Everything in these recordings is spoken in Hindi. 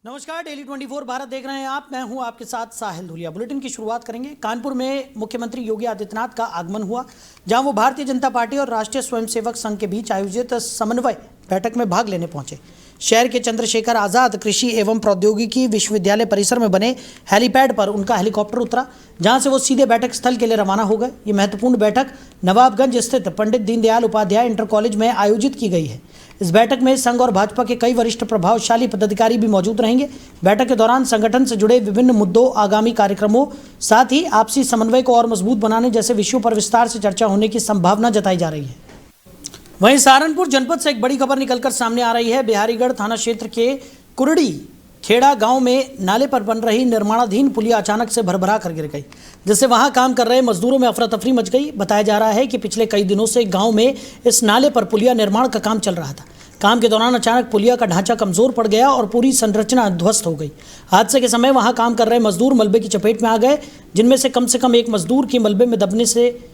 नमस्कार, डेली 24 भारत देख रहे हैं आप। मैं हूं आपके साथ साहिल धुलिया। बुलेटिन की शुरुआत करेंगे। कानपुर में मुख्यमंत्री योगी आदित्यनाथ का आगमन हुआ, जहां वो भारतीय जनता पार्टी और राष्ट्रीय स्वयंसेवक संघ के बीच आयोजित समन्वय बैठक में भाग लेने पहुंचे। शहर के चंद्रशेखर आजाद कृषि एवं प्रौद्योगिकी विश्वविद्यालय परिसर में बने हेलीपैड पर उनका हेलीकॉप्टर उतरा, जहां से वो सीधे बैठक स्थल के लिए रवाना हो गए। ये महत्वपूर्ण बैठक नवाबगंज स्थित पंडित दीनदयाल उपाध्याय इंटर कॉलेज में आयोजित की गई है। इस बैठक में संघ और भाजपा के कई वरिष्ठ प्रभावशाली पदाधिकारी भी मौजूद रहेंगे। बैठक के दौरान संगठन से जुड़े विभिन्न मुद्दों, आगामी कार्यक्रमों, साथ ही आपसी समन्वय को और मजबूत बनाने जैसे विषयों पर विस्तार से चर्चा होने की संभावना जताई जा रही है। वहीं सहारनपुर जनपद से एक बड़ी खबर निकलकर सामने आ रही है। बिहारीगढ़ थाना क्षेत्र के कुरड़ी खेड़ा गांव में नाले पर बन रही निर्माणाधीन पुलिया अचानक से भरभरा कर गिर गई, जिससे वहां काम कर रहे मजदूरों में अफरा तफरी मच गई। बताया जा रहा है कि पिछले कई दिनों से गांव में इस नाले पर पुलिया निर्माण का काम चल रहा था। काम के दौरान अचानक पुलिया का ढांचा कमजोर पड़ गया और पूरी संरचना ध्वस्त हो गई। हादसे के समय वहां काम कर रहे मजदूर मलबे की चपेट में आ गए, जिनमें से कम एक मजदूर की मलबे में दबने से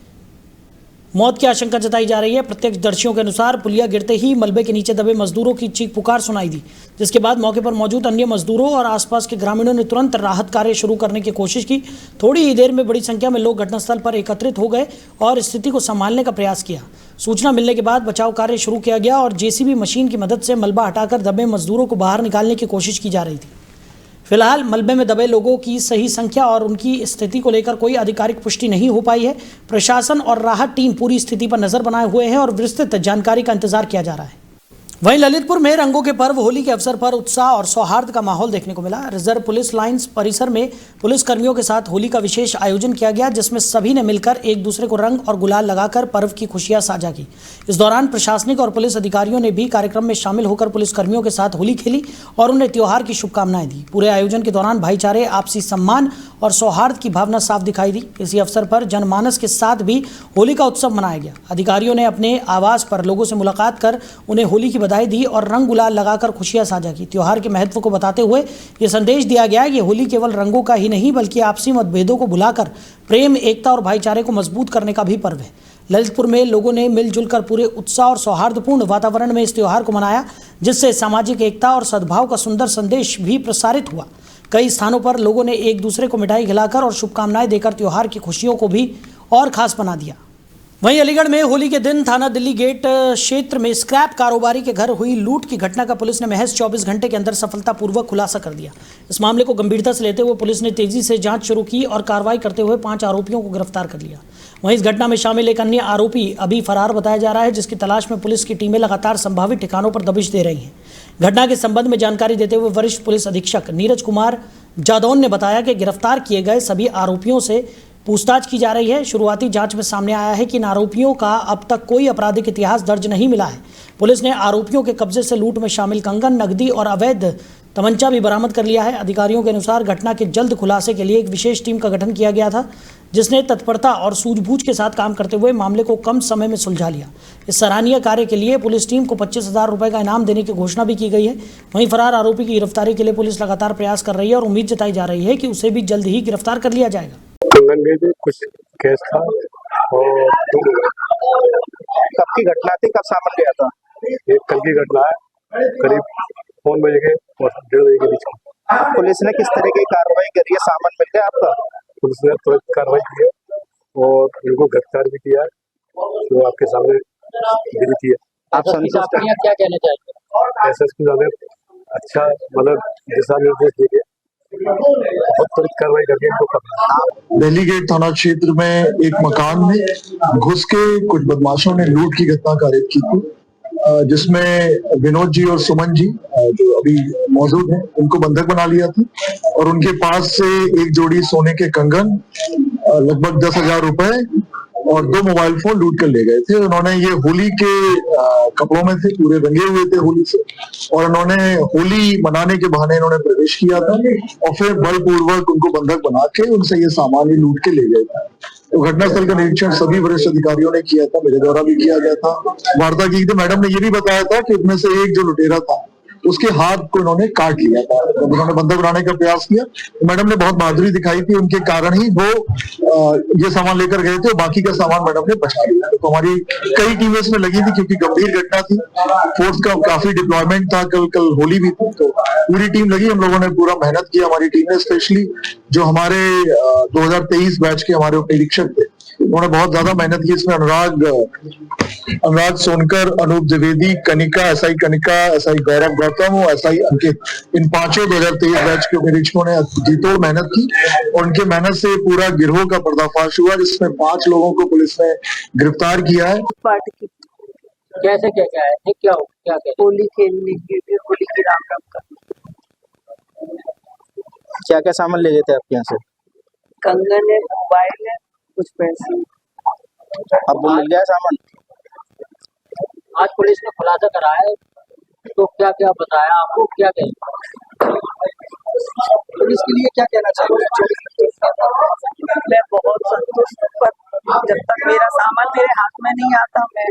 मौत की आशंका जताई जा रही है। प्रत्यक्षदर्शियों के अनुसार पुलिया गिरते ही मलबे के नीचे दबे मजदूरों की चीख पुकार सुनाई दी, जिसके बाद मौके पर मौजूद अन्य मजदूरों और आसपास के ग्रामीणों ने तुरंत राहत कार्य शुरू करने की कोशिश की। थोड़ी ही देर में बड़ी संख्या में लोग घटनास्थल पर एकत्रित हो गए और स्थिति को संभालने का प्रयास किया। सूचना मिलने के बाद बचाव कार्य शुरू किया गया और जेसीबी मशीन की मदद से मलबा हटाकर दबे मजदूरों को बाहर निकालने की कोशिश की जा रही थी। फिलहाल मलबे में दबे लोगों की सही संख्या और उनकी स्थिति को लेकर कोई आधिकारिक पुष्टि नहीं हो पाई है। प्रशासन और राहत टीम पूरी स्थिति पर नजर बनाए हुए हैं और विस्तृत जानकारी का इंतजार किया जा रहा है। वहीं ललितपुर में रंगों के पर्व होली के अवसर पर उत्साह और सौहार्द का माहौल देखने को मिला। रिजर्व पुलिस लाइंस परिसर में पुलिस कर्मियों के साथ होली का विशेष आयोजन किया गया, जिसमें सभी ने मिलकर एक दूसरे को रंग और गुलाल लगाकर पर्व की खुशियां साझा की। इस दौरान प्रशासनिक और पुलिस अधिकारियों ने भी कार्यक्रम में शामिल होकर पुलिस कर्मियों के साथ होली खेली और उन्हें त्योहार की शुभकामनाएं दी। पूरे आयोजन के दौरान भाईचारे, आपसी सम्मान और सौहार्द की भावना साफ दिखाई दी। इसी अवसर पर जनमानस के साथ भी होली का उत्सव मनाया गया। अधिकारियों ने अपने आवास पर लोगों से मुलाकात कर उन्हें होली की बधाई दी और रंग गुलाल लगाकर खुशियां साझा की। त्योहार के महत्व को बताते हुए ये संदेश दिया गया कि होली केवल रंगों का ही नहीं बल्कि आपसी मतभेदों को भुलाकर प्रेम, एकता और भाईचारे को मजबूत करने का भी पर्व है। ललितपुर में लोगों ने मिलजुल कर पूरे उत्साह और सौहार्दपूर्ण वातावरण में इस त्योहार को मनाया, जिससे सामाजिक एकता और सद्भाव का सुंदर संदेश भी प्रसारित हुआ। कई स्थानों पर लोगों ने एक दूसरे को मिठाई खिलाकर और शुभकामनाएं देकर त्योहार की खुशियों को भी और खास बना दिया। वहीं अलीगढ़ में होली के दिन थाना दिल्ली गेट क्षेत्र में स्क्रैप कारोबारी के घर हुई लूट की घटना का पुलिस ने महज 24 घंटे के अंदर सफलतापूर्वक खुलासा कर दिया। इस मामले को गंभीरता से लेते हुए पुलिस ने तेजी से जांच शुरू की और कार्रवाई करते हुए 5 आरोपियों को गिरफ्तार कर लिया। वहीं इस घटना में शामिल एक अन्य आरोपी अभी फरार बताया जा रहा है, जिसकी तलाश में पुलिस की टीमें लगातार संभावित ठिकानों पर दबिश दे रही हैं। घटना के संबंध में जानकारी देते हुए वरिष्ठ पुलिस अधीक्षक नीरज कुमार जादौन ने बताया कि गिरफ्तार किए गए सभी आरोपियों से पूछताछ की जा रही है। शुरुआती जांच में सामने आया है कि इन आरोपियों का अब तक कोई आपराधिक इतिहास दर्ज नहीं मिला है। पुलिस ने आरोपियों के कब्जे से लूट में शामिल कंगन, नकदी और अवैध तमंचा भी बरामद कर लिया है। अधिकारियों के अनुसार घटना के जल्द खुलासे के लिए एक विशेष टीम का गठन किया गया था, जिसने तत्परता और सूझबूझ के साथ काम करते हुए मामले को कम समय में सुलझा लिया। इस सराहनीय कार्य के लिए पुलिस टीम को 25,000 रुपये का इनाम देने की घोषणा भी की गई है। वहीं फरार आरोपी की गिरफ्तारी के लिए पुलिस लगातार प्रयास कर रही है और उम्मीद जताई जा रही है कि उसे भी जल्द ही गिरफ्तार कर लिया जाएगा। कंगन में भी कुछ केस था और कब की घटना थी, कब सामान गया था? ये कल की घटना है, करीब 4 बजे के और 1:30 बजे के बीच में। पुलिस ने किस तरह की कार्रवाई करी है? सामान मिल गया आपका? पुलिस ने तुरंत कार्रवाई की है और इनको गिरफ्तार भी किया है, जो आपके सामने गिरी थी। आप संतुष्ट हैं? क्या कहना चाहते हैं? एसएसपी साहब ने अच्छा मतलब दिशा निर्देश दिए, बहुत त्वरित कार्रवाई करके इनको पकड़ा। दिल्ली गेट थाना क्षेत्र में एक मकान में घुस के कुछ बदमाशों ने लूट की घटना कारित की थी, जिसमें विनोद जी और सुमन जी जो अभी मौजूद हैं, उनको बंधक बना लिया था और उनके पास से एक जोड़ी सोने के कंगन, लगभग 10,000 रुपए और 2 मोबाइल फोन लूट कर ले गए थे। उन्होंने ये होली के कपड़ों में थे, पूरे रंगे हुए थे होली से, और उन्होंने होली मनाने के बहाने इन्होंने प्रवेश किया था और फिर बलपूर्वक उनको बंधक बना के उनसे ये सामान ही लूट के ले गए थे। तो घटनास्थल का निरीक्षण सभी वरिष्ठ अधिकारियों ने किया था, मेरे द्वारा भी किया गया था। वार्ता की थी, मैडम ने ये भी बताया था कि उनमें से एक जो लुटेरा था उसके हाथ को इन्होंने काट लिया था। जब उन्होंने बंधक बनाने का प्रयास किया तो मैडम ने बहुत बहादुरी दिखाई थी, उनके कारण ही वो ये सामान लेकर गए थे, बाकी का सामान मैडम ने बचा लिया। तो हमारी कई टीमें इसमें लगी थी क्योंकि गंभीर घटना थी, फोर्स का काफी डिप्लॉयमेंट था, कल होली भी थी, तो पूरी टीम लगी, हम लोगों ने पूरा मेहनत किया। हमारी टीम ने स्पेशली जो हमारे 2023 बैच के हमारे उप निरीक्षक थे, उन्होंने बहुत ज्यादा मेहनत की। इसमें अनुराग सोनकर, अनूप द्विवेदी, कनिका, एसआई गौरव गौतम और एसआई अंकित, इन पांचों 2023 बैच के निरीक्षकों ने जीतोड़ मेहनत की और उनके मेहनत से पूरा गिरोह का पर्दाफाश हुआ, जिसमें 5 लोगों को पुलिस ने गिरफ्तार किया है। पार्टी की कैसे क्या क्या है, क्या होली खेलने के लिए, होली की राम राम का क्या क्या सामान ले गए थे आपके यहाँ से? कंगन है, मोबाइल है, कुछ पैसे। अब वो मिल गया सामान? आज पुलिस ने खुलासा कराया है, तो क्या क्या बताया आपको, क्या क्या पुलिस के लिए क्या कहना चाहिए? मैं बहुत संतुष्ट हूँ, पर जब तक मेरा सामान मेरे हाथ में नहीं आता मैं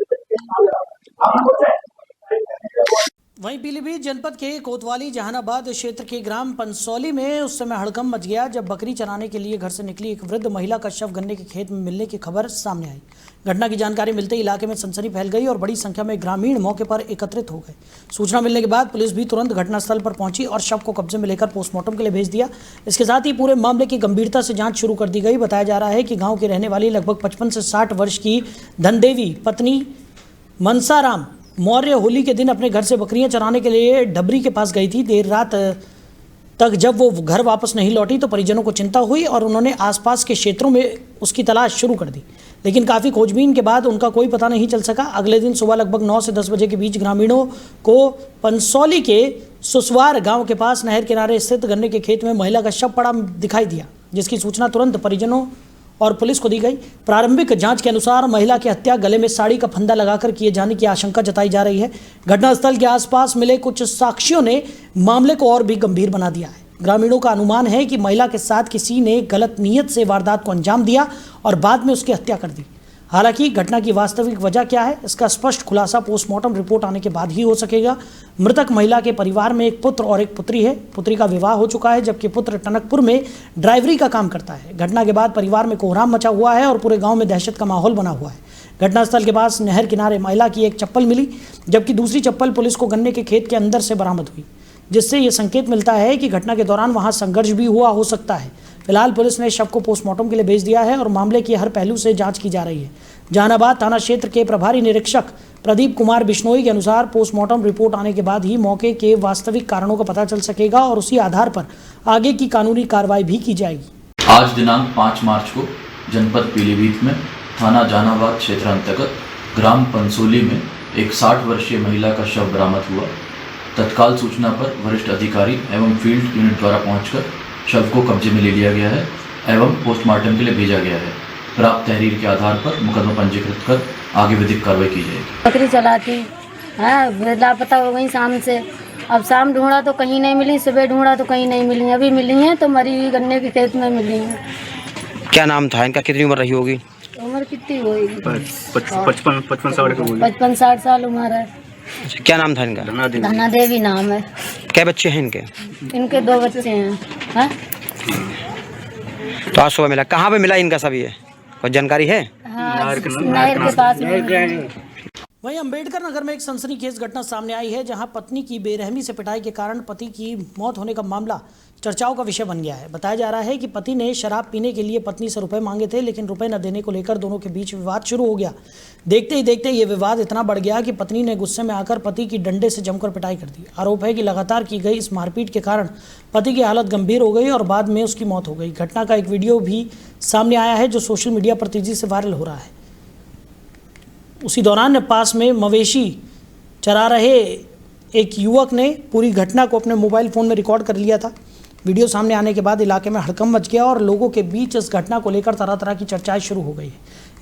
वहीं पीलीभीत जनपद के कोतवाली जहानाबाद क्षेत्र के ग्राम पंसौली में उस समय हड़कंप मच गया जब बकरी चराने के लिए घर से निकली एक वृद्ध महिला का शव गन्ने के खेत में मिलने की खबर सामने आई। घटना की जानकारी मिलते ही इलाके में सनसनी फैल गई और बड़ी संख्या में ग्रामीण मौके पर एकत्रित हो गए। सूचना मिलने के बाद पुलिस भी तुरंत घटनास्थल पर पहुंची और शव को कब्जे में लेकर पोस्टमार्टम के लिए भेज दिया। इसके साथ ही पूरे मामले की गंभीरता से जाँच शुरू कर दी गई। बताया जा रहा है कि गाँव की रहने वाली लगभग 55 से 60 वर्ष की धनदेवी पत्नी मनसाराम मौर्य होली के दिन अपने घर से बकरियां चराने के लिए डबरी के पास गई थी। देर रात तक जब वो घर वापस नहीं लौटी तो परिजनों को चिंता हुई और उन्होंने आसपास के क्षेत्रों में उसकी तलाश शुरू कर दी, लेकिन काफ़ी खोजबीन के बाद उनका कोई पता नहीं चल सका। अगले दिन सुबह लगभग 9 से 10 बजे के बीच ग्रामीणों को पंसौली के सुसवार गांव के पास नहर किनारे स्थित गन्ने के खेत में महिला का शव पड़ा दिखाई दिया, जिसकी सूचना तुरंत परिजनों और पुलिस को दी गई। प्रारंभिक जांच के अनुसार महिला की हत्या गले में साड़ी का फंदा लगाकर किए जाने की आशंका जताई जा रही है। घटनास्थल के आसपास मिले कुछ साक्ष्यों ने मामले को और भी गंभीर बना दिया है। ग्रामीणों का अनुमान है कि महिला के साथ किसी ने गलत नीयत से वारदात को अंजाम दिया और बाद में उसकी हत्या कर दी। हालांकि घटना की वास्तविक वजह क्या है, इसका स्पष्ट खुलासा पोस्टमार्टम रिपोर्ट आने के बाद ही हो सकेगा। मृतक महिला के परिवार में एक पुत्र और एक पुत्री है। पुत्री का विवाह हो चुका है जबकि पुत्र टनकपुर में ड्राइवरी का काम करता है। घटना के बाद परिवार में कोहराम मचा हुआ है और पूरे गांव में दहशत का माहौल बना हुआ है। घटनास्थल के पास नहर किनारे महिला की एक चप्पल मिली, जबकि दूसरी चप्पल पुलिस को गन्ने के खेत के अंदर से बरामद हुई, जिससे ये संकेत मिलता है कि घटना के दौरान वहां संघर्ष भी हुआ हो सकता है। फिलहाल पुलिस ने शव को पोस्टमार्टम के लिए भेज दिया है और मामले की हर पहलू से जांच की जा रही है। जहानाबाद थाना क्षेत्र के प्रभारी निरीक्षक प्रदीप कुमार बिश्नोई के अनुसार पोस्टमार्टम रिपोर्ट आने के बाद ही मौके के वास्तविक कारणों का पता चल सकेगा और उसी आधार पर आगे की कानूनी कार्रवाई भी की जाएगी। आज दिनांक 5 मार्च को जनपद पीलीभीत में थाना जहानाबाद क्षेत्र अंतर्गत ग्राम पंसोली में एक 60 वर्षीय महिला का शव बरामद हुआ। तत्काल सूचना पर वरिष्ठ अधिकारी एवं फील्ड यूनिट द्वारा पहुंचकर शव को कब्जे में ले लिया गया है एवं पोस्टमार्टम के लिए भेजा गया है। प्राप्त तहरीर के आधार पर मुकदमा पंजीकृत कर आगे विधिक कार्रवाई की जाएगी। बकरी चलाती है, लापता हो गई शाम से। अब शाम ढूंढा तो कहीं नहीं मिली, सुबह ढूंढा तो कहीं नहीं मिली, अभी मिली हैं तो मरी हुई गन्ने के खेत में मिली हैं। क्या नाम था इनका? कितनी उम्र रही होगी? उम्र कितनी होगी? 55-60 साल उम्र है। क्या नाम था इनका? धना देवी नाम है। क्या बच्चे हैं इनके? इनके 2 बच्चे हैं। हाँ? तो आज सुबह मिला, कहाँ पे मिला इनका सब? ये कोई जानकारी है? नहर के पास में। वहीं अंबेडकर नगर में एक सनसनीखेज घटना सामने आई है, जहां पत्नी की बेरहमी से पिटाई के कारण पति की मौत होने का मामला चर्चाओं का विषय बन गया है। बताया जा रहा है कि पति ने शराब पीने के लिए पत्नी से रुपए मांगे थे, लेकिन रुपए न देने को लेकर दोनों के बीच विवाद शुरू हो गया। देखते ही देखते ये विवाद इतना बढ़ गया कि पत्नी ने गुस्से में आकर पति की डंडे से जमकर पिटाई कर दी। आरोप है कि लगातार की गई इस मारपीट के कारण पति की हालत गंभीर हो गई और बाद में उसकी मौत हो गई। घटना का एक वीडियो भी सामने आया है जो सोशल मीडिया पर तेजी से वायरल हो रहा है। उसी दौरान पास में मवेशी चरा रहे एक युवक ने पूरी घटना को अपने मोबाइल फ़ोन में रिकॉर्ड कर लिया था। वीडियो सामने आने के बाद इलाके में हड़कंप मच गया और लोगों के बीच इस घटना को लेकर तरह तरह की चर्चाएं शुरू हो गई है।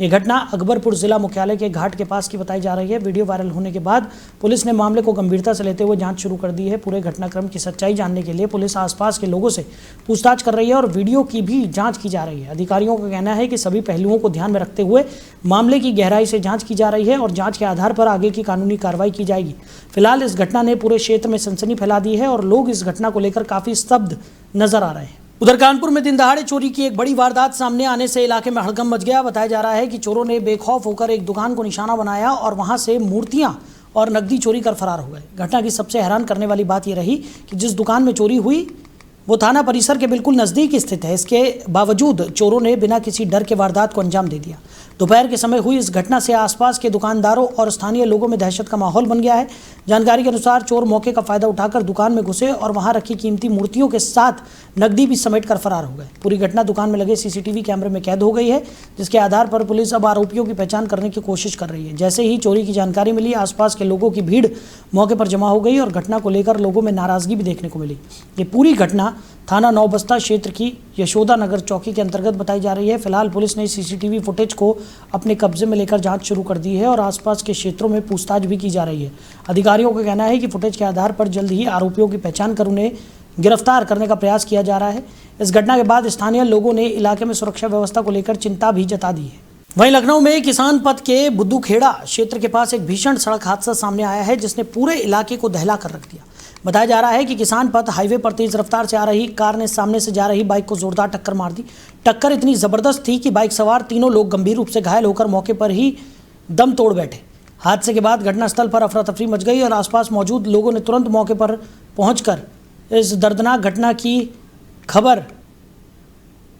ये घटना अकबरपुर जिला मुख्यालय के घाट के पास की बताई जा रही है। वीडियो वायरल होने के बाद पुलिस ने मामले को गंभीरता से लेते हुए जांच शुरू कर दी है। पूरे घटनाक्रम की सच्चाई जानने के लिए पुलिस आसपास के लोगों से पूछताछ कर रही है और वीडियो की भी जांच की जा रही है। अधिकारियों का कहना है कि सभी पहलुओं को ध्यान में रखते हुए मामले की गहराई से जांच की जा रही है और जांच के आधार पर आगे की कानूनी कार्रवाई की जाएगी। फिलहाल इस घटना ने पूरे क्षेत्र में सनसनी फैला दी है और लोग इस घटना को लेकर काफी स्तब्ध नजर आ रहे हैं। उधर कानपुर में दिन दहाड़े चोरी की एक बड़ी वारदात सामने आने से इलाके में हड़कंप मच गया। बताया जा रहा है कि चोरों ने बेखौफ होकर एक दुकान को निशाना बनाया और वहां से मूर्तियां और नकदी चोरी कर फरार हो गए। घटना की सबसे हैरान करने वाली बात यह रही कि जिस दुकान में चोरी हुई वो थाना परिसर के बिल्कुल नज़दीक स्थित है। इसके बावजूद चोरों ने बिना किसी डर के वारदात को अंजाम दे दिया। दोपहर के समय हुई इस घटना से आसपास के दुकानदारों और स्थानीय लोगों में दहशत का माहौल बन गया है। जानकारी के अनुसार चोर मौके का फायदा उठाकर दुकान में घुसे और वहां रखी कीमती मूर्तियों के साथ नकदी भी समेट कर फरार हो गए। पूरी घटना दुकान में लगे सीसीटीवी कैमरे में कैद हो गई है, जिसके आधार पर पुलिस अब आरोपियों की पहचान करने की कोशिश कर रही है। जैसे ही चोरी की जानकारी मिली, आसपास के लोगों की भीड़ मौके पर जमा हो गई और घटना को लेकर लोगों में नाराजगी भी देखने को मिली। ये पूरी घटना थाना नौबस्ता क्षेत्र की यशोदा नगर चौकी के अंतर्गत बताई जा रही है। फिलहाल पुलिस ने सीसीटीवी फुटेज को अपने कब्जे में लेकर जांच शुरू कर दी है और आसपास के क्षेत्रों में पूछताछ भी की जा रही है। अधिकारियों का कहना है कि फुटेज के आधार पर जल्द ही आरोपियों की पहचान कर उन्हें गिरफ्तार करने का प्रयास किया जा रहा है। इस घटना के बाद स्थानीय लोगों ने इलाके में सुरक्षा व्यवस्था को लेकर चिंता भी जता दी है। वहीं लखनऊ में किसान पथ के बुद्धूखेड़ा क्षेत्र के पास एक भीषण सड़क हादसा सामने आया है, जिसने पूरे इलाके को दहला कर रख दिया। बताया जा रहा है कि किसान पथ हाईवे पर तेज रफ्तार से आ रही कार ने सामने से जा रही बाइक को जोरदार टक्कर मार दी। टक्कर इतनी जबरदस्त थी कि बाइक सवार तीनों लोग गंभीर रूप से घायल होकर मौके पर ही दम तोड़ बैठे। हादसे के बाद घटनास्थल पर अफरा तफरी मच गई और आसपास मौजूद लोगों ने तुरंत मौके पर पहुंचकर इस दर्दनाक घटना की खबर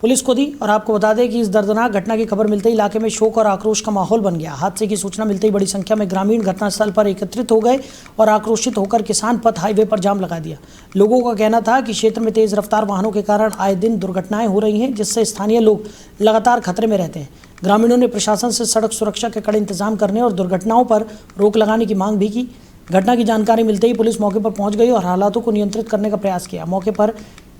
पुलिस को दी। और आपको बता दें कि इस दर्दनाक घटना की खबर मिलते ही इलाके में शोक और आक्रोश का माहौल बन गया। हादसे की सूचना मिलते ही बड़ी संख्या में ग्रामीण घटनास्थल पर एकत्रित हो गए और आक्रोशित होकर किसान पथ हाईवे पर जाम लगा दिया। लोगों का कहना था कि क्षेत्र में तेज रफ्तार वाहनों के कारण आए दिन दुर्घटनाएं हो रही हैं, जिससे स्थानीय लोग लगातार खतरे में रहते हैं। ग्रामीणों ने प्रशासन से सड़क सुरक्षा के कड़े इंतजाम करने और दुर्घटनाओं पर रोक लगाने की मांग भी की। घटना की जानकारी मिलते ही पुलिस मौके पर पहुंच गई और हालातों को नियंत्रित करने का प्रयास किया। मौके पर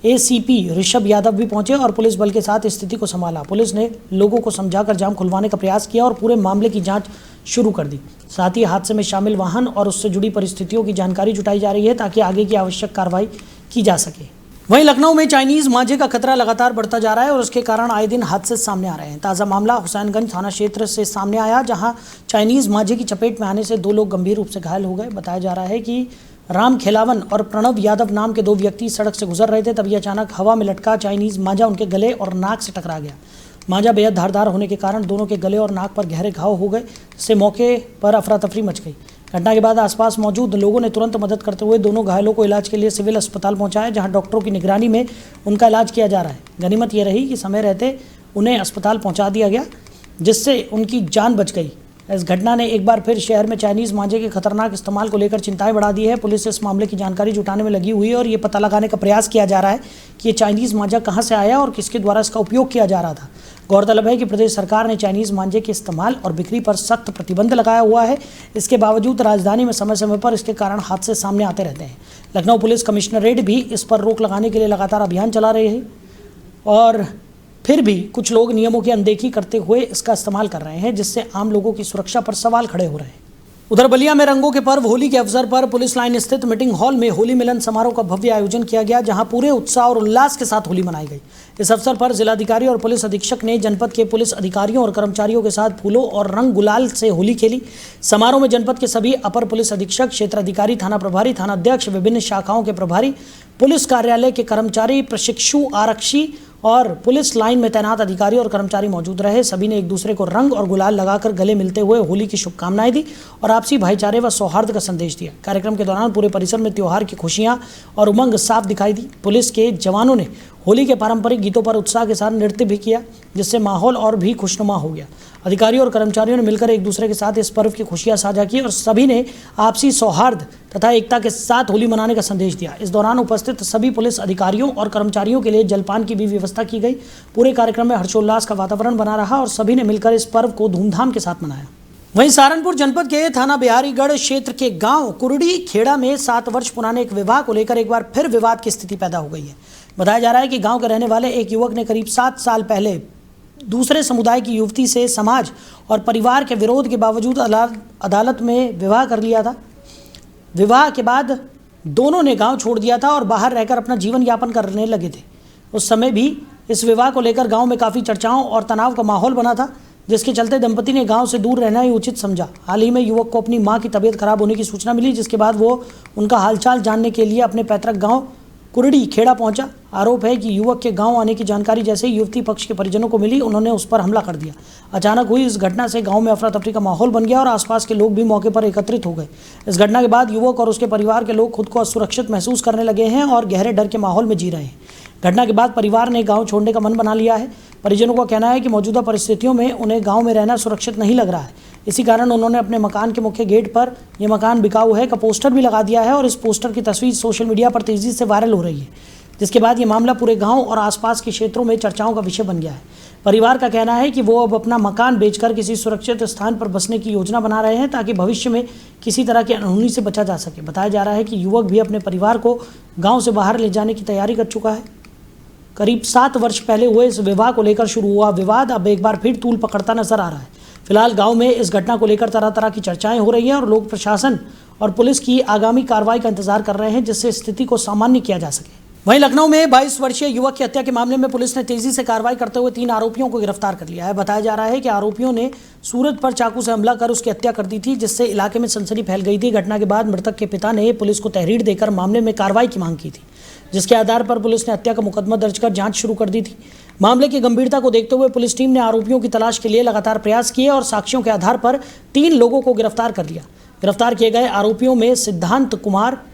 एसीपी ऋषभ यादव भी पहुंचे और पुलिस बल के साथ स्थिति को संभाला। पुलिस ने लोगों को समझाकर जाम खुलवाने का प्रयास किया और पूरे मामले की जांच शुरू कर दी। साथ ही हादसे में शामिल वाहन और उससे जुड़ी परिस्थितियों की जानकारी जुटाई जा रही है ताकि आगे की आवश्यक कार्रवाई की जा सके। वहीं लखनऊ में चाइनीज मांझे का खतरा लगातार बढ़ता जा रहा है और उसके कारण आए दिन हादसे सामने आ रहे हैं। ताज़ा मामला हुसैनगंज थाना क्षेत्र से सामने आया, जहां चाइनीज मांझे की चपेट में आने से 2 लोग गंभीर रूप से घायल हो गए। बताया जा रहा है कि राम खेलावन और प्रणव यादव नाम के 2 व्यक्ति सड़क से गुजर रहे थे, तभी अचानक हवा में लटका चाइनीज मांझा उनके गले और नाक से टकरा गया। मांझा बेहद धारदार होने के कारण दोनों के गले और नाक पर गहरे घाव हो गए, जिससे मौके पर अफरा तफरी मच गई। घटना के बाद आसपास मौजूद लोगों ने तुरंत मदद करते हुए दोनों घायलों को इलाज के लिए सिविल अस्पताल पहुंचाया, जहां डॉक्टरों की निगरानी में उनका इलाज किया जा रहा है। गनीमत ये रही कि समय रहते उन्हें अस्पताल पहुंचा दिया गया, जिससे उनकी जान बच गई। इस घटना ने एक बार फिर शहर में चाइनीज मांझे के खतरनाक इस्तेमाल को लेकर चिंताएं बढ़ा दी है। पुलिस इस मामले की जानकारी जुटाने में लगी हुई है और ये पता लगाने का प्रयास किया जा रहा है कि ये चाइनीज मांझा कहां से आया और किसके द्वारा इसका उपयोग किया जा रहा था। गौरतलब है कि प्रदेश सरकार ने चाइनीज मांझे के इस्तेमाल और बिक्री पर सख्त प्रतिबंध लगाया हुआ है। इसके बावजूद राजधानी में समय समय पर इसके कारण हादसे सामने आते रहते हैं। लखनऊ पुलिस कमिश्नरेट भी इस पर रोक लगाने के लिए लगातार अभियान चला रही है और फिर भी कुछ लोग नियमों की अनदेखी करते हुए इसका इस्तेमाल कर रहे हैं, जिससे आम लोगों की सुरक्षा पर सवाल खड़े हो रहे हैं। उधर बलिया में रंगों के पर्व होली के अवसर पर पुलिस लाइन स्थित मीटिंग हॉल में होली मिलन समारोह का भव्य आयोजन किया गया, जहां पूरे उत्साह और उल्लास के साथ होली मनाई गई। इस अवसर पर जिलाधिकारी और पुलिस अधीक्षक ने जनपद के पुलिस अधिकारियों और कर्मचारियों के साथ फूलों और रंग गुलाल से होली खेली। समारोह में जनपद के सभी अपर पुलिस अधीक्षक, क्षेत्र अधिकारी, थाना प्रभारी, थाना अध्यक्ष, विभिन्न शाखाओं के प्रभारी, पुलिस कार्यालय के कर्मचारी, प्रशिक्षु, आरक्षी और पुलिस लाइन में तैनात अधिकारी और कर्मचारी मौजूद रहे। सभी ने एक दूसरे को रंग और गुलाल लगाकर गले मिलते हुए होली की शुभकामनाएं दी और आपसी भाईचारे व सौहार्द का संदेश दिया। कार्यक्रम के दौरान पूरे परिसर में त्योहार की खुशियां और उमंग साफ दिखाई दी। पुलिस के जवानों ने होली के पारंपरिक गीतों पर उत्साह के साथ नृत्य भी किया, जिससे माहौल और भी खुशनुमा हो गया। अधिकारियों और कर्मचारियों ने मिलकर एक दूसरे के साथ इस पर्व की खुशियां साझा की और सभी ने आपसी सौहार्द तथा एकता के साथ होली मनाने का संदेश दिया। इस दौरान उपस्थित सभी पुलिस अधिकारियों और कर्मचारियों के लिए जलपान की भी व्यवस्था की गई। पूरे कार्यक्रम में हर्षोल्लास का वातावरण बना रहा और सभी ने मिलकर इस पर्व को धूमधाम के साथ मनाया। वहीं सहारनपुर जनपद के थाना बिहारीगढ़ क्षेत्र के गांव कुरड़ी खेड़ा में 7 वर्ष पुराने एक विवाह को लेकर एक बार फिर विवाद की स्थिति पैदा हो गई है। बताया जा रहा है कि गांव के रहने वाले एक युवक ने करीब 7 साल पहले दूसरे समुदाय की युवती से समाज और परिवार के विरोध के बावजूद अदालत में विवाह कर लिया था। विवाह के बाद दोनों ने गांव छोड़ दिया था और बाहर रहकर अपना जीवन यापन करने लगे थे। उस समय भी इस विवाह को लेकर गांव में काफ़ी चर्चाओं और तनाव का माहौल बना था, जिसके चलते दंपति ने गांव से दूर रहना ही उचित समझा। हाल ही में युवक को अपनी मां की तबीयत खराब होने की सूचना मिली, जिसके बाद वो उनका हालचाल जानने के लिए अपने पैतृक गांव कुरड़ी खेड़ा पहुंचा। आरोप है कि युवक के गांव आने की जानकारी जैसे ही युवती पक्ष के परिजनों को मिली, उन्होंने उस पर हमला कर दिया। अचानक हुई इस घटना से गांव में अफरा तफरी का माहौल बन गया और आसपास के लोग भी मौके पर एकत्रित हो गए। इस घटना के बाद युवक और उसके परिवार के लोग खुद को असुरक्षित महसूस करने लगे हैं और गहरे डर के माहौल में जी रहे हैं। घटना के बाद परिवार ने गांव छोड़ने का मन बना लिया है। परिजनों का कहना है कि मौजूदा परिस्थितियों में उन्हें गांव में रहना सुरक्षित नहीं लग रहा है। इसी कारण उन्होंने अपने मकान के मुख्य गेट पर "ये मकान बिकाऊ है" का पोस्टर भी लगा दिया है और इस पोस्टर की तस्वीर सोशल मीडिया पर तेजी से वायरल हो रही है, जिसके बाद ये मामला पूरे गांव और आसपास के क्षेत्रों में चर्चाओं का विषय बन गया है। परिवार का कहना है कि वो अब अपना मकान बेचकर किसी सुरक्षित स्थान पर बसने की योजना बना रहे हैं, ताकि भविष्य में किसी तरह की अनहोनी से बचा जा सके। बताया जा रहा है कि युवक भी अपने परिवार को गाँव से बाहर ले जाने की तैयारी कर चुका है। करीब 7 वर्ष पहले हुए इस विवाह को लेकर शुरू हुआ विवाद अब एक बार फिर तूल पकड़ता नजर आ रहा है। फिलहाल गांव में इस घटना को लेकर तरह तरह की चर्चाएं हो रही हैं और लोग प्रशासन और पुलिस की आगामी कार्रवाई का इंतजार कर रहे हैं, जिससे स्थिति को सामान्य किया जा सके। वहीं लखनऊ में 22 वर्षीय युवक की हत्या के मामले में पुलिस ने तेजी से कार्रवाई करते हुए 3 आरोपियों को गिरफ्तार कर लिया है। बताया जा रहा है कि आरोपियों ने सूरज पर चाकू से हमला कर उसकी हत्या कर दी थी, जिससे इलाके में सनसनी फैल गई थी। घटना के बाद मृतक के पिता ने पुलिस को तहरीर देकर मामले में कार्रवाई की मांग की थी, जिसके आधार पर पुलिस ने हत्या का मुकदमा दर्ज कर जांच शुरू कर दी थी। मामले की गंभीरता को देखते हुए पुलिस टीम ने आरोपियों की तलाश के लिए लगातार प्रयास किए और साक्ष्यों के आधार पर 3 लोगों को गिरफ्तार कर लिया। गिरफ्तार किए गए आरोपियों में सिद्धांत कुमार,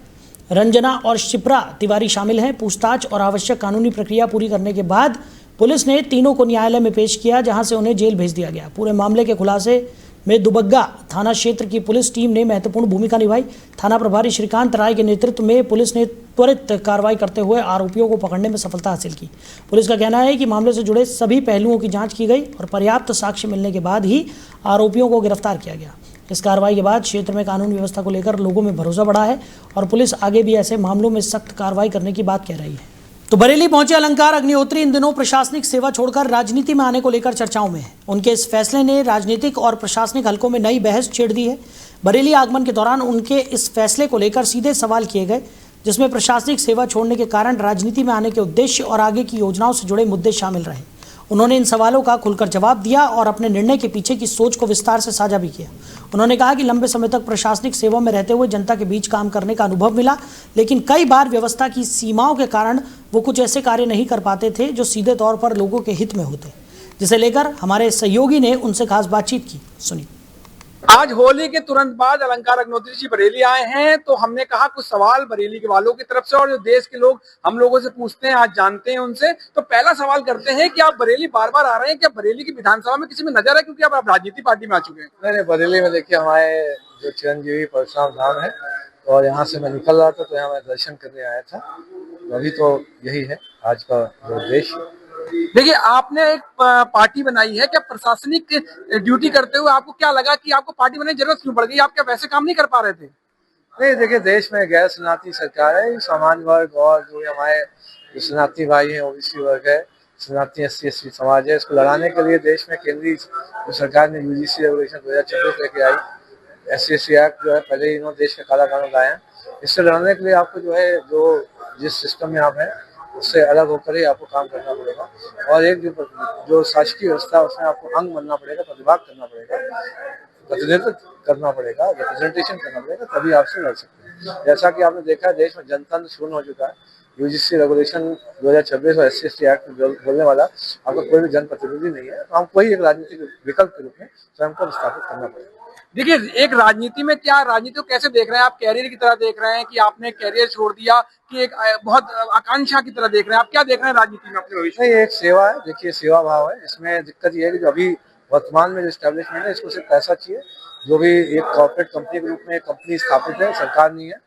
रंजना और शिप्रा तिवारी शामिल हैं। पूछताछ और आवश्यक कानूनी प्रक्रिया पूरी करने के बाद पुलिस ने तीनों को न्यायालय में पेश किया, जहां से उन्हें जेल भेज दिया गया। पूरे मामले के खुलासे में दुबग्गा थाना क्षेत्र की पुलिस टीम ने महत्वपूर्ण भूमिका निभाई। थाना प्रभारी श्रीकांत राय के नेतृत्व में पुलिस ने त्वरित कार्रवाई करते हुए आरोपियों को पकड़ने में सफलता हासिल की। पुलिस का कहना है कि मामले से जुड़े सभी पहलुओं की जांच की गई और पर्याप्त साक्ष्य मिलने के बाद ही आरोपियों को गिरफ्तार किया गया। इस कार्रवाई के बाद क्षेत्र में कानून व्यवस्था को लेकर लोगों में भरोसा बढ़ा है और पुलिस आगे भी ऐसे मामलों में सख्त कार्रवाई करने की बात कह रही है। तो बरेली पहुंचे अलंकार अग्निहोत्री इन दिनों प्रशासनिक सेवा छोड़कर राजनीति में आने को लेकर चर्चाओं में है। उनके इस फैसले ने राजनीतिक और प्रशासनिक हलकों में नई बहस छेड़ दी है। बरेली आगमन के दौरान उनके इस फैसले को लेकर सीधे सवाल किए गए, जिसमें प्रशासनिक सेवा छोड़ने के कारण राजनीति में आने के उद्देश्य और आगे की योजनाओं से जुड़े मुद्दे शामिल रहे। उन्होंने इन सवालों का खुलकर जवाब दिया और अपने निर्णय के पीछे की सोच को विस्तार से साझा भी किया। उन्होंने कहा कि लंबे समय तक प्रशासनिक सेवा में रहते हुए जनता के बीच काम करने का अनुभव मिला, लेकिन कई बार व्यवस्था की सीमाओं के कारण वो कुछ ऐसे कार्य नहीं कर पाते थे जो सीधे तौर पर लोगों के हित में होते, जिसे लेकर हमारे सहयोगी ने उनसे खास बातचीत की। सुनिए। आज होली के तुरंत बाद अलंकार अग्निहोत्री जी बरेली आए हैं, तो हमने कहा कुछ सवाल बरेली के वालों की तरफ से और जो देश के लोग हम लोगों से पूछते हैं, आज जानते हैं उनसे। तो पहला सवाल करते हैं कि आप बरेली बार बार आ रहे हैं, क्या बरेली की विधानसभा में किसी में नजर है, क्योंकि आप राजनीति पार्टी में आ चुके हैं? नहीं, बरेली में देखिए हमारे जो चिरंजीवी परशुराम धाम है और यहाँ से मैं निकल रहा था तो यहाँ मैं दर्शन करने आया था। अभी तो यही है आज का जो उद्देश्य। देखिए, आपने एक पार्टी बनाई है, क्या प्रशासनिक ड्यूटी करते हुए आपको क्या लगा कि आपको पार्टी बनाने की जरूरत क्यों पड़ गई? आप क्या वैसे काम नहीं कर पा रहे थे? नहीं, देखिए देश में गैर शरणार्थी सरकार है, सामान्य वर्ग और जो हमारे शरणार्थी भाई हैं, ओबीसी वर्ग है, शरणार्थी SC/ST समाज है, इसको लड़ाने के लिए देश में केंद्रीय सरकार ने UGC रेगुलेशन 2026 लेके आई। SC/ST एक्ट जो है पहले ही इन्होंने देश का काला कानून लाया है। इससे लड़ने के लिए आपको जो है जिस सिस्टम में आप हैं उससे अलग होकर ही आपको काम करना पड़ेगा और एक जो शासकीय व्यवस्था है उसमें आपको अंग बनना पड़ेगा, प्रतिभाग करना पड़ेगा, प्रतिनिधित्व करना पड़ेगा, रिप्रेजेंटेशन करना पड़ेगा, तभी आपसे लड़ सकते हैं। जैसा कि आपने देखा है देश में जनतंत्र शून्य हो चुका है। UGC रेगुलेशन 2026 और SC/ST एक्ट बोलने वाला आपका कोई भी जनप्रतिनिधि नहीं है, तो हमको ही एक राजनीतिक विकल्प के रूप में स्वयं को स्थापित करना पड़ेगा। देखिए, एक राजनीति में क्या राजनीति को कैसे देख रहे हैं आप? कैरियर की तरह देख रहे हैं कि आपने कैरियर छोड़ दिया, कि एक बहुत आकांक्षा की तरह देख रहे हैं? आप क्या देख रहे हैं राजनीति में अपने भविष्य? नहीं, एक सेवा है, देखिए सेवा भाव है। इसमें दिक्कत ये है कि जो अभी वर्तमान में जो एस्टेब्लिशमेंट है इसको सिर्फ पैसा चाहिए। जो भी एक कॉर्पोरेट कंपनी के रूप में कंपनी स्थापित है, सरकार नहीं है,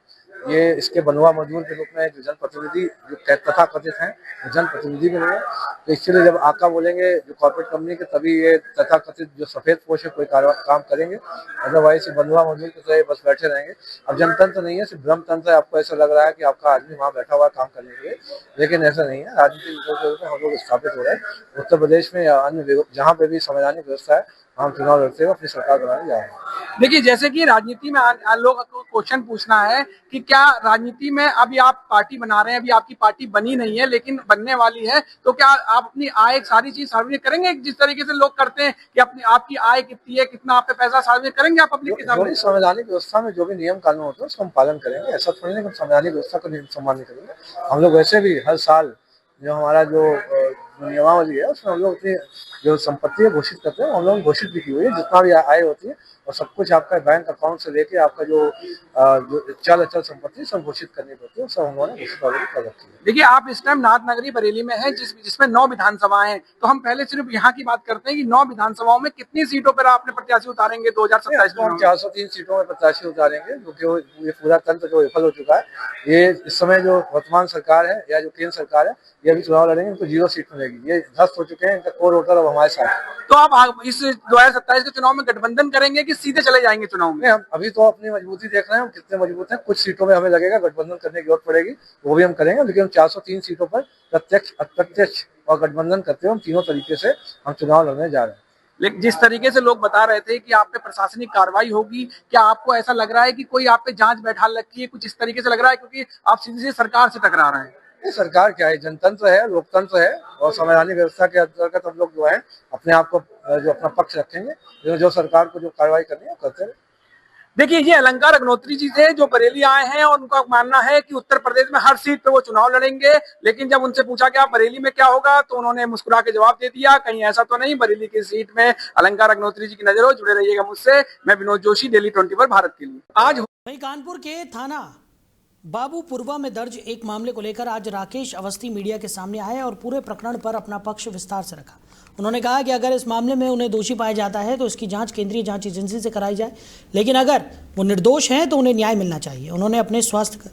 ये इसके बंधुआ मजदूर के रूप में जो जनप्रतिनिधि जो तथा कथित हैं जनप्रतिनिधि भी नहीं है, तो इसलिए जब आका बोलेंगे जो कॉर्पोरेट कंपनी के, तभी ये तथा कथित जो सफेद पोश है कोई काम करेंगे। अदरवाइज बंधुआ मजदूर की तरह बस बैठे रहेंगे। अब जनतंत्र नहीं है, सिर्फ भ्रम तंत्र है। आपको ऐसा लग रहा है कि आपका आदमी वहाँ बैठा हुआ है काम करने के लिए, लेकिन ऐसा नहीं है। राजनीतिक के रूप में हम लोग स्थापित हो रहे हैं। उत्तर प्रदेश में या अन्य जहाँ पे भी संवैधानिक व्यवस्था है, हम चुनाव लड़ते हुए अपनी सरकार बनाने जा रहे हैं। देखिए, जैसे कि राजनीति में लोग को क्वेश्चन पूछना है कि क्या राजनीति में अभी आप पार्टी बना रहे हैं, अभी आपकी पार्टी बनी नहीं है लेकिन बनने वाली है, तो क्या आप अपनी आय सारी चीज सार्वजनिक करेंगे जिस तरीके से लोग करते हैं कि अपनी आपकी आय कितनी है, कितना आप पे पैसा सार्वजनिक करेंगे आप पब्लिक के सामने? संवैधानिक व्यवस्था में जो भी नियम कानून होते हैं उसका हम पालन करेंगे। ऐसा थोड़ी नहीं कि संवैधानिक व्यवस्था का सम्मान नहीं करेंगे। हम लोग वैसे भी हर साल जो हमारा जो नियमावली है उसमें हम लोग अपनी जो संपत्ति है घोषित करते हैं। हम लोग घोषित भी की हुई है, जितना भी आय होती है और सब कुछ आपका बैंक अकाउंट से लेके आपका जो चल अचल संपत्ति सब घोषित करनी पड़ती है, सब हमने घोषित ऑलरेडी कर रखी है। देखिए, आप इस टाइम नाथनगरी बरेली में हैं जिसमें 9 विधानसभाएं हैं, तो हम पहले सिर्फ यहाँ की बात करते हैं कि 9 विधानसभाओं में कितनी सीटों पर आपने प्रत्याशी उतारेंगे 2027 में? हम 403 सीटों में प्रत्याशी उतारेंगे, क्योंकि ये पूरा तंत्र जो विफल हो चुका है। ये इस समय जो वर्तमान सरकार है या जो केंद्र सरकार है, ये अभी चुनाव लड़ेंगे, इनको 0 सीट मिलेगी। ये ध्वस्त हो चुके हैं, इनका कोर वोटर अब हमारे साथ है। तो आप इस 2027 के चुनाव में गठबंधन करेंगे कि सीधे चले जाएंगे चुनाव में? हम अभी तो अपनी मजबूती देख रहे हैं, हम कितने मजबूत हैं। कुछ सीटों में हमें लगेगा गठबंधन करने की जरूरत पड़ेगी, वो भी हम करेंगे, लेकिन हम 403 सीटों पर प्रत्यक्ष अप्रत्यक्ष और गठबंधन करते हुए हम तीनों तरीके से हम चुनाव लड़ने जा रहे हैं। लेकिन जिस तरीके से लोग बता रहे थे कि आप पे प्रशासनिक कार्रवाई होगी, क्या आपको ऐसा लग रहा है कि कोई आप पे जांच बैठा रखी है, कुछ इस तरीके से लग रहा है, क्योंकि आप सीधी सीधी सरकार से टकरा रहे हैं? ये सरकार क्या है, जनतंत्र है, लोकतंत्र है, और संवैधानिक व्यवस्था के अंतर्गत हम लोग जो है अपने आप को जो अपना पक्ष रखेंगे। जो सरकार को जो कार्रवाई करनी है करते हैं। देखिए, ये अलंकार अग्नोत्री जी थे जो बरेली आए हैं और उनका मानना है कि उत्तर प्रदेश में हर सीट पे वो चुनाव लड़ेंगे, लेकिन जब उनसे पूछा कि आप बरेली में क्या होगा, तो उन्होंने मुस्कुरा के जवाब दे दिया, कहीं ऐसा तो नहीं, बरेली की सीट में अलंकार अग्नोत्री जी की नजर हो। जुड़े रहिएगा मुझसे, मैं विनोद जोशी, डेली 24 भारत के लिए। आज वहीं कानपुर के थाना बाबूपुरवा में दर्ज एक मामले को लेकर आज राकेश अवस्थी मीडिया के सामने आए और पूरे प्रकरण पर अपना पक्ष विस्तार से रखा। उन्होंने कहा कि अगर इस मामले में उन्हें दोषी पाया जाता है तो इसकी जांच केंद्रीय जांच एजेंसी से कराई जाए, लेकिन अगर वो निर्दोष हैं तो उन्हें न्याय मिलना चाहिए। उन्होंने अपने स्वास्थ्य का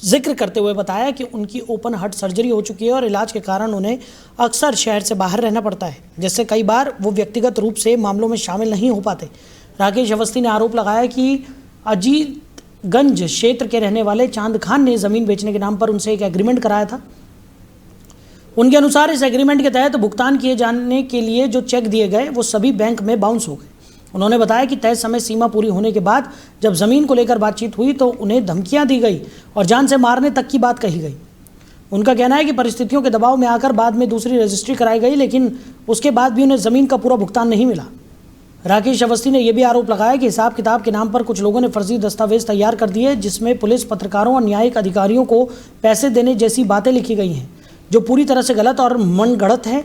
जिक्र करते हुए बताया कि उनकी ओपन हार्ट सर्जरी हो चुकी है और इलाज के कारण उन्हें अक्सर शहर से बाहर रहना पड़ता है, जिससे कई बार वो व्यक्तिगत रूप से मामलों में शामिल नहीं हो पाते। राकेश अवस्थी ने आरोप लगाया कि अजीतगंज क्षेत्र के रहने वाले चांद खान ने ज़मीन बेचने के नाम पर उनसे एक एग्रीमेंट कराया था। उनके अनुसार इस एग्रीमेंट के तहत भुगतान किए जाने के लिए जो चेक दिए गए वो सभी बैंक में बाउंस हो गए। उन्होंने बताया कि तय समय सीमा पूरी होने के बाद जब ज़मीन को लेकर बातचीत हुई तो उन्हें धमकियां दी गई और जान से मारने तक की बात कही गई। उनका कहना है कि परिस्थितियों के दबाव में आकर बाद में दूसरी रजिस्ट्री कराई गई, लेकिन उसके बाद भी उन्हें ज़मीन का पूरा भुगतान नहीं मिला। राकेश अवस्थी ने यह भी आरोप लगाया कि हिसाब किताब के नाम पर कुछ लोगों ने फर्जी दस्तावेज तैयार कर दिए, जिसमें पुलिस, पत्रकारों और न्यायिक अधिकारियों को पैसे देने जैसी बातें लिखी गई हैं, जो पूरी तरह से गलत और मनगढ़ंत है।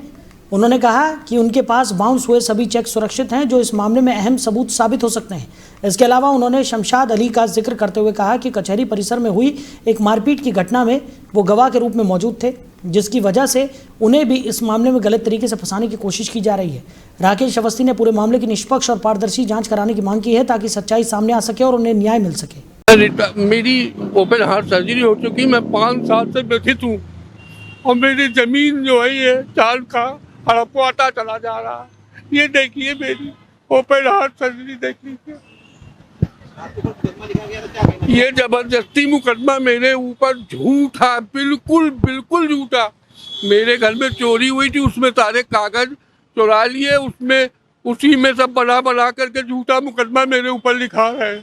उन्होंने कहा कि उनके पास बाउंस हुए सभी चेक सुरक्षित हैं, जो इस मामले में अहम सबूत साबित हो सकते हैं। इसके अलावा उन्होंने शमशाद अली का जिक्र करते हुए कहा कि कचहरी परिसर में हुई एक मारपीट की घटना में वो गवाह के रूप में मौजूद थे, जिसकी वजह से उन्हें भी इस मामले में गलत तरीके से फंसाने की कोशिश की जा रही है। राकेश अवस्थी ने पूरे मामले की निष्पक्ष और पारदर्शी जाँच कराने की मांग की है, ताकि सच्चाई सामने आ सके और उन्हें न्याय मिल सके। मेरी ओपन हार्ट सर्जरी हो चुकी, मैं 5 साल से व्यथित हूँ और मेरी जमीन जो है ये चाल का हड़पवाता चला जा रहा है। ये देखिए मेरी ओपन हार्ट सर्जरी देख लीजिए। ये जबरदस्ती मुकदमा मेरे ऊपर झूठा, बिल्कुल बिल्कुल झूठा। मेरे घर में चोरी हुई थी, उसमें सारे कागज चुरा लिए, उसमें उसी में सब बना करके झूठा मुकदमा मेरे ऊपर लिखा है।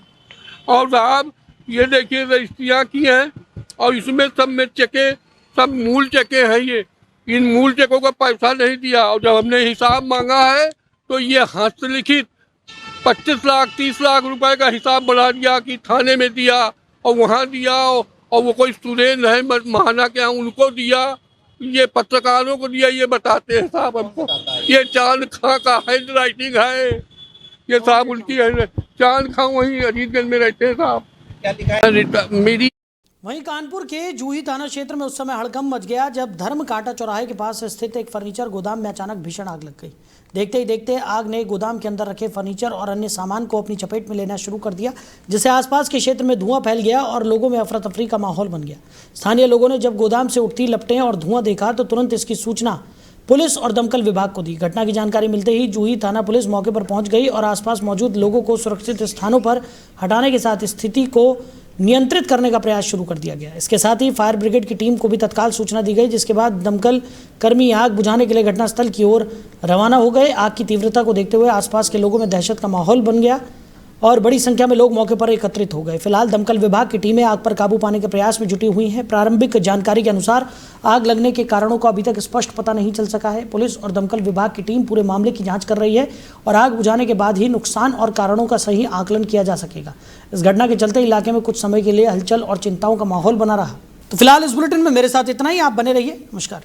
और साहब ये देखिए रजिस्ट्रियाँ की हैं और इसमें सब में चेके, सब मूल चेके हैं। ये इन मूल चेकों का पैसा नहीं दिया और जब हमने हिसाब मांगा है तो ये हस्तलिखित 25 लाख 30 लाख रुपए का हिसाब बना दिया कि थाने में दिया और वहाँ दिया और वो कोई सुरेंद्र है महाना के यहाँ उनको दिया, ये पत्रकारों को दिया, ये बताते हैं साहब हमको। ये चांद खां का हैंड राइटिंग है, ये साहब उनकी है। चांद खां वहीं अजीतगंज में रहते हैं साहब। मेरी वहीं कानपुर के जूही थाना क्षेत्र में उस समय हड़कंप मच गया जब धर्म कांटा चौराहे के पास स्थित एक फर्नीचर गोदाम में अचानक भीषण आग लग गई। देखते ही देखते आग ने गोदाम के अंदर रखे फर्नीचर और अन्य सामान को अपनी चपेट में लेना शुरू कर दिया, जिससे आसपास के क्षेत्र में धुआं फैल गया और लोगों में अफरा तफरी का माहौल बन गया। स्थानीय लोगों ने जब गोदाम से उठती लपटें और धुआं देखा तो तुरंत इसकी सूचना पुलिस और दमकल विभाग को दी। घटना की जानकारी मिलते ही जूही थाना पुलिस मौके पर पहुंच गई और आसपास मौजूद लोगों को सुरक्षित स्थानों पर हटाने के साथ स्थिति को नियंत्रित करने का प्रयास शुरू कर दिया गया। इसके साथ ही फायर ब्रिगेड की टीम को भी तत्काल सूचना दी गई, जिसके बाद दमकल कर्मी आग बुझाने के लिए घटनास्थल की ओर रवाना हो गए। आग की तीव्रता को देखते हुए आसपास के लोगों में दहशत का माहौल बन गया और बड़ी संख्या में लोग मौके पर एकत्रित हो गए। फिलहाल दमकल विभाग की टीमें आग पर काबू पाने के प्रयास में जुटी हुई हैं। प्रारंभिक जानकारी के अनुसार आग लगने के कारणों का अभी तक स्पष्ट पता नहीं चल सका है। पुलिस और दमकल विभाग की टीम पूरे मामले की जांच कर रही है और आग बुझाने के बाद ही नुकसान और कारणों का सही आकलन किया जा सकेगा। इस घटना के चलते इलाके में कुछ समय के लिए हलचल और चिंताओं का माहौल बना रहा। तो फिलहाल इस बुलेटिन में मेरे साथ इतना ही। आप बने रहिए। नमस्कार।